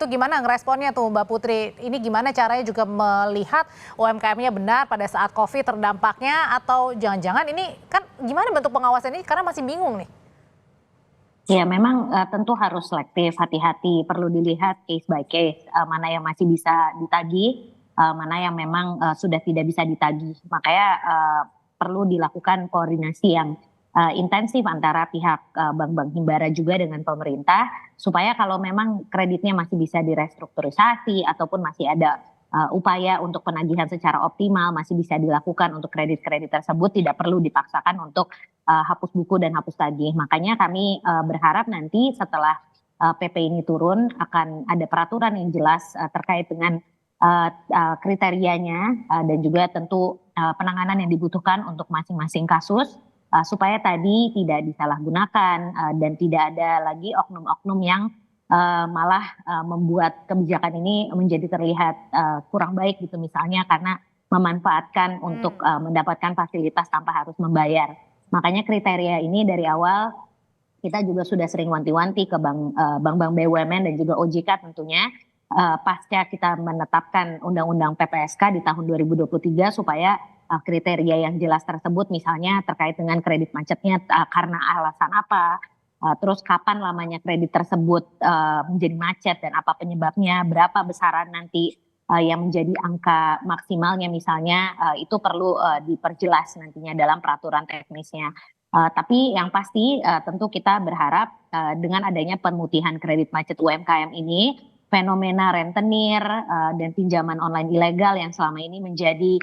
Itu gimana ngeresponnya tuh Mbak Putri? Ini gimana caranya juga melihat UMKM-nya benar pada saat COVID terdampaknya atau jangan-jangan ini kan gimana bentuk pengawasan ini karena masih bingung nih. Ya memang tentu harus selektif, hati-hati, perlu dilihat case by case, mana yang masih bisa ditagih, mana yang memang sudah tidak bisa ditagih. Makanya perlu dilakukan koordinasi yang intensif antara pihak bank-bank himbara juga dengan pemerintah, supaya kalau memang kreditnya masih bisa direstrukturisasi ataupun masih ada upaya untuk penagihan secara optimal masih bisa dilakukan untuk kredit-kredit tersebut, tidak perlu dipaksakan untuk hapus buku dan hapus tagih. Makanya kami berharap nanti setelah PP ini turun akan ada peraturan yang jelas terkait dengan kriterianya dan juga tentu penanganan yang dibutuhkan untuk masing-masing kasus supaya tadi tidak disalahgunakan dan tidak ada lagi oknum-oknum yang malah membuat kebijakan ini menjadi terlihat kurang baik gitu, misalnya karena memanfaatkan untuk mendapatkan fasilitas tanpa harus membayar. Makanya kriteria ini dari awal kita juga sudah sering wanti-wanti ke bank-bank BUMN dan juga OJK tentunya pasca kita menetapkan Undang-Undang PPSK di tahun 2023 supaya kriteria yang jelas tersebut, misalnya terkait dengan kredit macetnya karena alasan apa, terus kapan lamanya kredit tersebut menjadi macet dan apa penyebabnya, berapa besaran nanti yang menjadi angka maksimalnya misalnya, itu perlu diperjelas nantinya dalam peraturan teknisnya. Tapi yang pasti tentu kita berharap dengan adanya pemutihan kredit macet UMKM ini, fenomena rentenir dan pinjaman online ilegal yang selama ini menjadi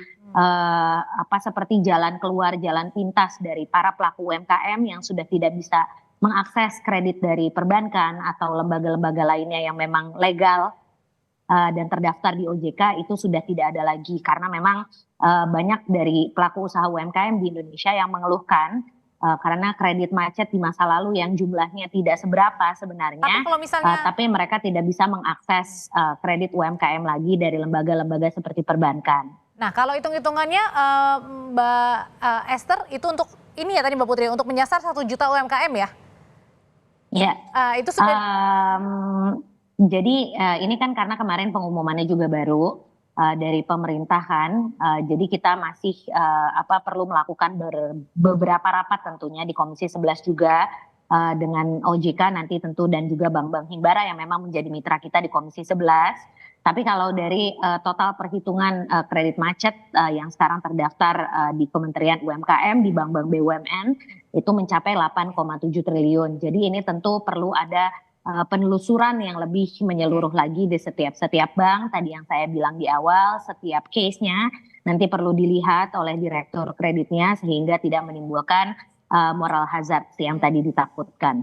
seperti jalan keluar, jalan pintas dari para pelaku UMKM yang sudah tidak bisa mengakses kredit dari perbankan atau lembaga-lembaga lainnya yang memang legal dan terdaftar di OJK, itu sudah tidak ada lagi karena memang banyak dari pelaku usaha UMKM di Indonesia yang mengeluhkan karena kredit macet di masa lalu yang jumlahnya tidak seberapa sebenarnya, Tapi kalau misalnya tapi mereka tidak bisa mengakses kredit UMKM lagi dari lembaga-lembaga seperti perbankan. Nah, kalau hitung-hitungannya Mbak Esther itu untuk ini ya tadi Mbak Putri untuk menyasar 1 juta UMKM ya? Ya, Itu sudah jadi ini kan karena kemarin pengumumannya juga baru dari pemerintahan, jadi kita masih perlu melakukan beberapa rapat tentunya di Komisi 11 juga dengan OJK nanti tentu dan juga bank-bank himbara yang memang menjadi mitra kita di Komisi 11. Tapi kalau dari total perhitungan kredit macet yang sekarang terdaftar di Kementerian UMKM di bank-bank BUMN itu mencapai 8,7 triliun. Jadi ini tentu perlu ada penelusuran yang lebih menyeluruh lagi di setiap bank. Tadi yang saya bilang di awal, setiap case-nya nanti perlu dilihat oleh direktur kreditnya sehingga tidak menimbulkan moral hazard yang tadi ditakutkan.